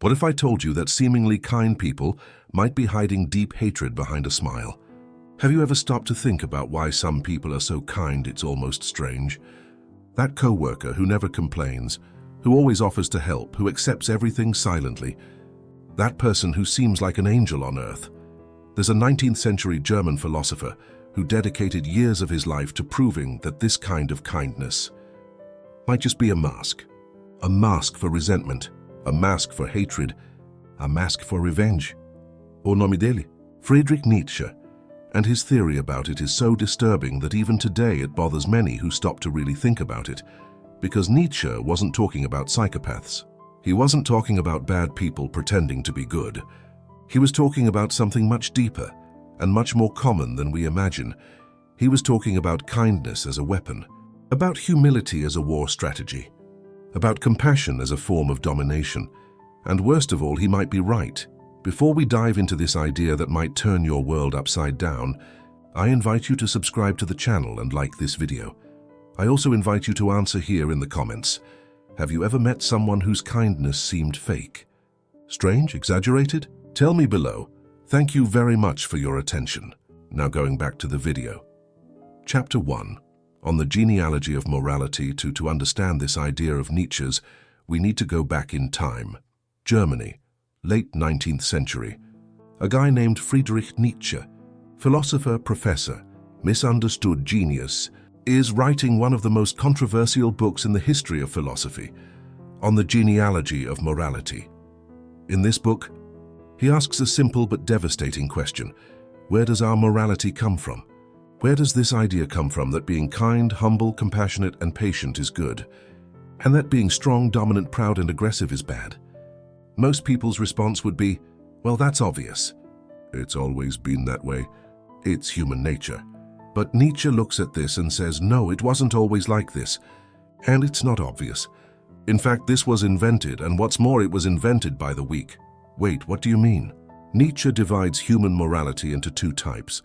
What if I told you that seemingly kind people might be hiding deep hatred behind a smile? Have you ever stopped to think about why some people are so kind it's almost strange? That coworker who never complains, who always offers to help, who accepts everything silently. That person who seems like an angel on earth. There's a 19th century German philosopher who dedicated years of his life to proving that this kind of kindness might just be a mask for resentment, a mask for hatred, a mask for revenge. O nome dele, Friedrich Nietzsche, and his theory about it is so disturbing that even today it bothers many who stop to really think about it, because Nietzsche wasn't talking about psychopaths. He wasn't talking about bad people pretending to be good. He was talking about something much deeper and much more common than we imagine. He was talking about kindness as a weapon, about humility as a war strategy, about compassion as a form of domination. And worst of all, he might be right. Before we dive into this idea that might turn your world upside down, I invite you to subscribe to the channel and like this video. I also invite you to answer here in the comments. Have you ever met someone whose kindness seemed fake? Strange? Exaggerated? Tell me below. Thank you very much for your attention. Now going back to the video. Chapter 1. On the genealogy of morality. To understand this idea of Nietzsche's, we need to go back in time. Germany, late 19th century. A guy named Friedrich Nietzsche, philosopher, professor, misunderstood genius, is writing one of the most controversial books in the history of philosophy, on the genealogy of morality. In this book, he asks a simple but devastating question. Where does our morality come from? Where does this idea come from that being kind, humble, compassionate, and patient is good, and that being strong, dominant, proud, and aggressive is bad? Most people's response would be, well, that's obvious. It's always been that way. It's human nature. But Nietzsche looks at this and says, no, it wasn't always like this. And it's not obvious. In fact, this was invented, and what's more, it was invented by the weak. Wait, what do you mean? Nietzsche divides human morality into two types: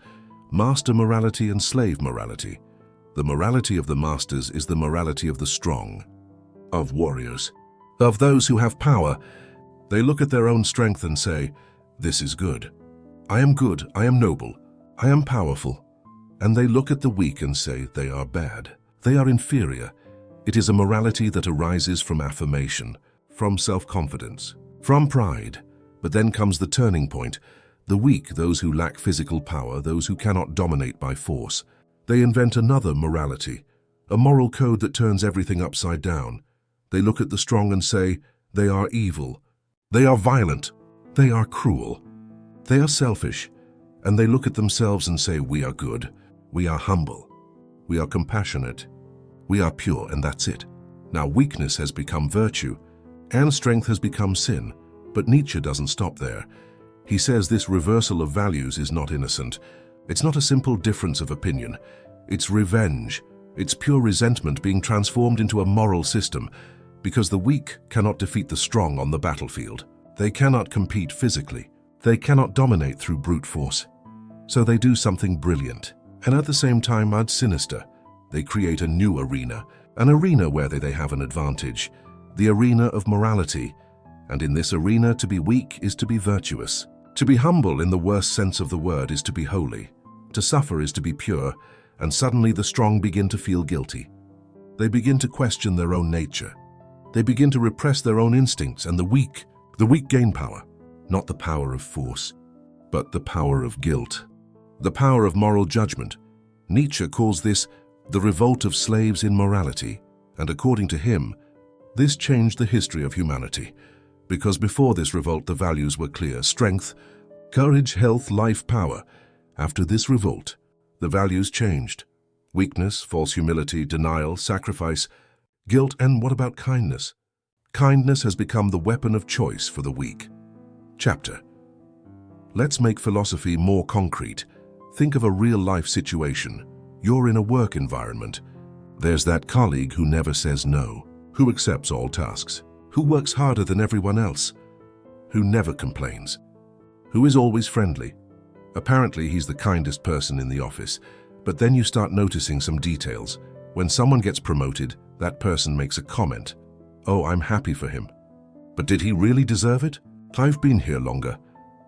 master morality and slave morality. The morality of the masters is the morality of the strong, of warriors, of those who have power. They look at their own strength and say, this is good. I am good, I am noble, I am powerful. And they look at the weak and say they are bad. They are inferior. It is a morality that arises from affirmation, from self-confidence, from pride. But then comes the turning point. The weak, those who lack physical power, those who cannot dominate by force. They invent another morality, a moral code that turns everything upside down. They look at the strong and say, they are evil. They are violent. They are cruel. They are selfish. And they look at themselves and say, we are good. We are humble. We are compassionate. We are pure, and that's it. Now, weakness has become virtue, and strength has become sin. But Nietzsche doesn't stop there. He says this reversal of values is not innocent. It's not a simple difference of opinion. It's revenge. It's pure resentment being transformed into a moral system, because the weak cannot defeat the strong on the battlefield. They cannot compete physically. They cannot dominate through brute force. So they do something brilliant, and at the same time sinister. They create a new arena, an arena where they have an advantage, the arena of morality. And in this arena, to be weak is to be virtuous. To be humble in the worst sense of the word is to be holy. To suffer is to be pure, and suddenly the strong begin to feel guilty. They begin to question their own nature. They begin to repress their own instincts, and the weak gain power. Not the power of force, but the power of guilt. The power of moral judgment. Nietzsche calls this the revolt of slaves in morality, and according to him, this changed the history of humanity. Because before this revolt, the values were clear: strength, courage, health, life, power. After this revolt, the values changed: weakness, false humility, denial, sacrifice, guilt, and what about kindness? Kindness has become the weapon of choice for the weak. Chapter. Let's make philosophy more concrete. Think of a real-life situation. You're in a work environment. There's that colleague who never says no, who accepts all tasks, who works harder than everyone else, who never complains, who is always friendly. Apparently, he's the kindest person in the office, but then you start noticing some details. When someone gets promoted, that person makes a comment. Oh, I'm happy for him. But did he really deserve it? I've been here longer.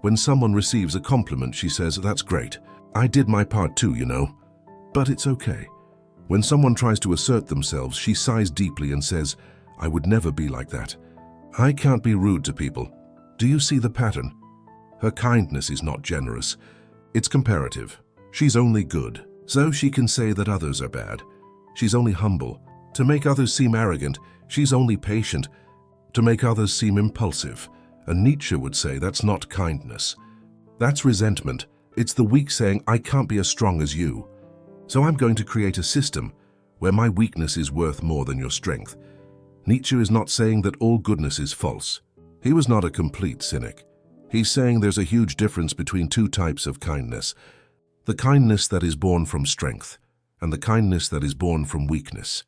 When someone receives a compliment, she says, "That's great. I did my part too, you know." But it's okay. When someone tries to assert themselves, she sighs deeply and says, "I would never be like that. I can't be rude to people." Do you see the pattern? Her kindness is not generous. It's comparative. She's only good, so she can say that others are bad. She's only humble. To make others seem arrogant, she's only patient. To make others seem impulsive. And Nietzsche would say that's not kindness. That's resentment. It's the weak saying, "I can't be as strong as you. So I'm going to create a system where my weakness is worth more than your strength." Nietzsche is not saying that all goodness is false. He was not a complete cynic. He's saying there's a huge difference between two types of kindness. The kindness that is born from strength, and the kindness that is born from weakness.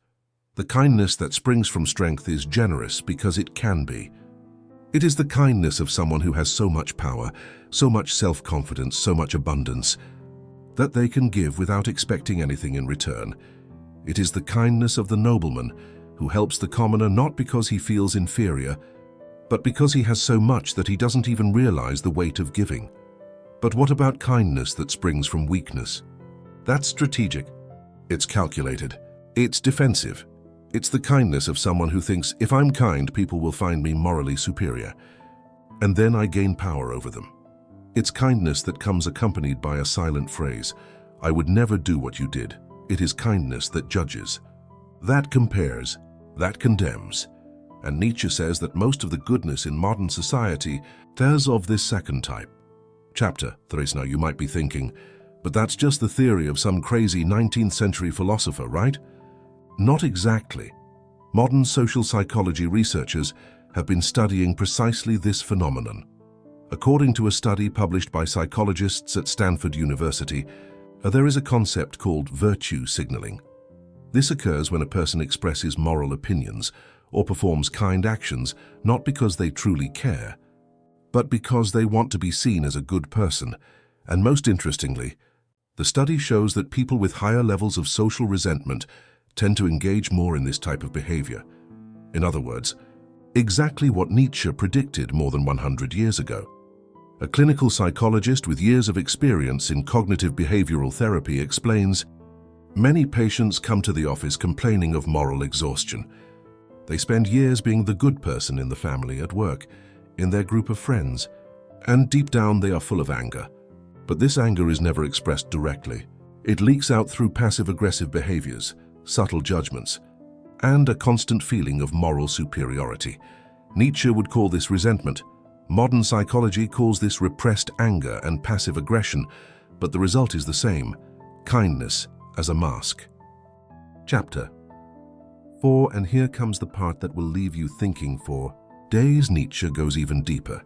The kindness that springs from strength is generous because it can be. It is the kindness of someone who has so much power, so much self-confidence, so much abundance, that they can give without expecting anything in return. It is the kindness of the nobleman who helps the commoner not because he feels inferior, but because he has so much that he doesn't even realize the weight of giving. But what about kindness that springs from weakness? That's strategic. It's calculated. It's defensive. It's the kindness of someone who thinks, if I'm kind, people will find me morally superior. And then I gain power over them. It's kindness that comes accompanied by a silent phrase, "I would never do what you did." It is kindness that judges. That compares. That condemns. And Nietzsche says that most of the goodness in modern society is of this second type. Chapter 3. Now you might be thinking, but that's just the theory of some crazy 19th century philosopher, right? Not exactly. Modern social psychology researchers have been studying precisely this phenomenon. According to a study published by psychologists at Stanford University, there is a concept called virtue signaling. This occurs when a person expresses moral opinions or performs kind actions not because they truly care, but because they want to be seen as a good person. And most interestingly, the study shows that people with higher levels of social resentment tend to engage more in this type of behavior. In other words, exactly what Nietzsche predicted more than 100 years ago. A clinical psychologist with years of experience in cognitive behavioral therapy explains, many patients come to the office complaining of moral exhaustion. They spend years being the good person in the family, at work, in their group of friends, and deep down they are full of anger. But this anger is never expressed directly. It leaks out through passive-aggressive behaviors, subtle judgments, and a constant feeling of moral superiority. Nietzsche would call this resentment. Modern psychology calls this repressed anger and passive aggression, but the result is the same: kindness as a mask. Chapter 4, and here comes the part that will leave you thinking for days. Nietzsche goes even deeper.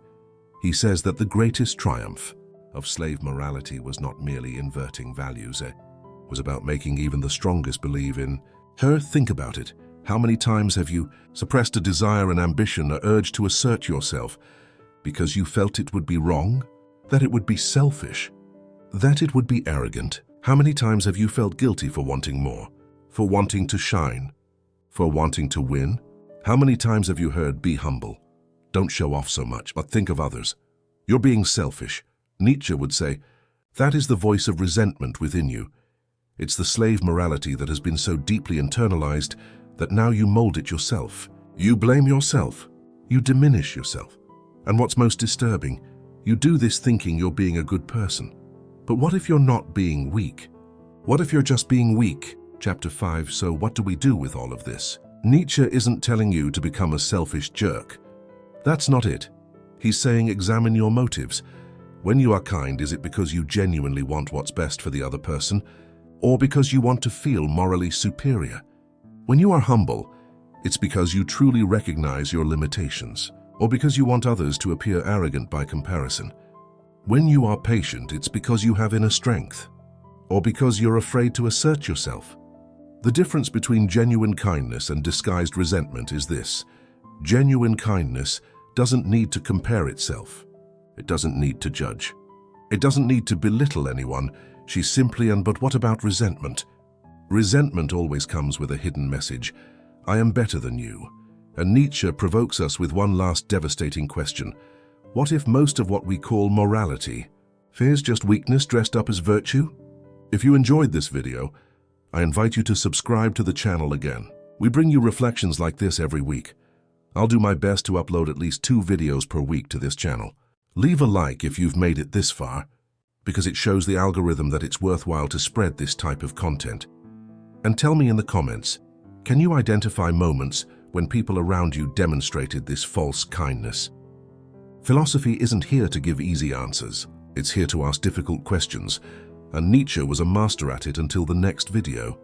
He says that the greatest triumph of slave morality was not merely inverting values, it was about making even the strongest believe in her. Think about it. How many times have you suppressed a desire, an ambition, an urge to assert yourself because you felt it would be wrong, that it would be selfish, that it would be arrogant? How many times have you felt guilty for wanting more, for wanting to shine, for wanting to win? How many times have you heard, "Be humble, don't show off so much, but think of others. You're being selfish"? Nietzsche would say, that is the voice of resentment within you. It's the slave morality that has been so deeply internalized that now you mold it yourself. You blame yourself. You diminish yourself. And what's most disturbing, you do this thinking you're being a good person. But what if you're not being weak? What if you're just being weak? Chapter 5. So what do we do with all of this? Nietzsche isn't telling you to become a selfish jerk. That's not it. He's saying examine your motives. When you are kind, is it because you genuinely want what's best for the other person, or because you want to feel morally superior? When you are humble, it's because you truly recognize your limitations, or because you want others to appear arrogant by comparison. When you are patient, it's because you have inner strength, or because you're afraid to assert yourself. The difference between genuine kindness and disguised resentment is this: genuine kindness doesn't need to compare itself. It doesn't need to judge. It doesn't need to belittle anyone. She's simply but what about resentment? Resentment always comes with a hidden message. I am better than you. And Nietzsche provokes us with one last devastating question. What if most of what we call morality is just weakness dressed up as virtue? If you enjoyed this video, I invite you to subscribe to the channel again. We bring you reflections like this every week. I'll do my best to upload at least 2 videos per week to this channel. Leave a like if you've made it this far, because it shows the algorithm that it's worthwhile to spread this type of content. And tell me in the comments, can you identify moments when people around you demonstrated this false kindness? Philosophy isn't here to give easy answers. It's here to ask difficult questions, and Nietzsche was a master at it until the next video.